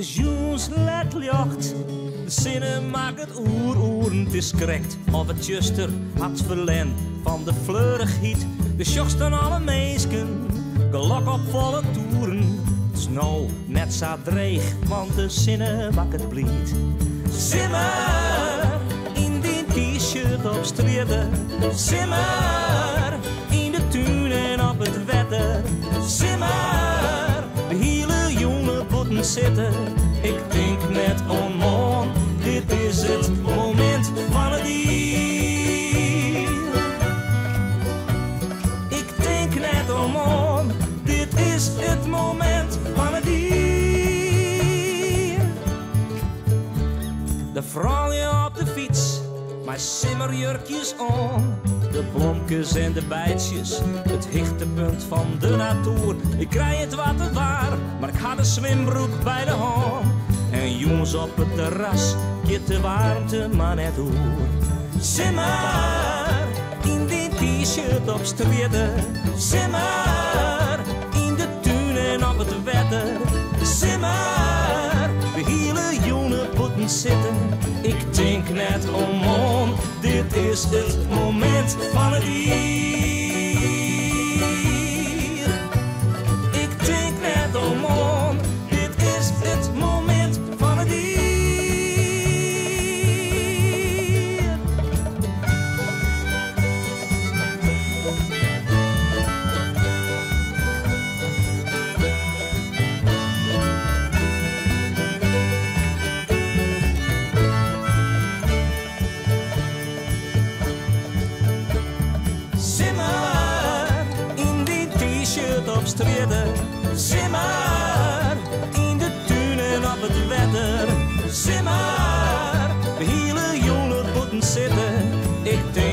is joens let licht. De zinnen maakt het oer-oeren, het is correct. Of het juster had verlen van de fleurigheid. De sjochst aan alle meesken, gelok op volle toeren. Het is nou net zo dreig, want de zinnen wak het blied. Simmer in die t-shirt op streden. Simmer in de tuin en op het wetter. Simmer, de hele jonge botten zitten. Ik denk net onmon, dit is het moment van het dier. Ik denk net onmon, dit is het moment van het dier. De vrouwje op de fiets, mijn simmerjurkjes om. De blomkes en de bijtjes, het hichtepunt van de natuur. Ik krijg het water waar, maar ik had een zwembroek bij de hand. En jongens op het terras, je de warmte maar net door. Simmer in die t-shirt op streden. Simmer in de tuin en op het wetter. Simmer, de hele jonge botten zitten. Ik denk net om, dit is het moment van het dier. Ik denk net om, dit is het moment van het dier. Op streden, simmer in de tuin en op het wetter. Simmer, de hele jonge botten zitten. Ik denk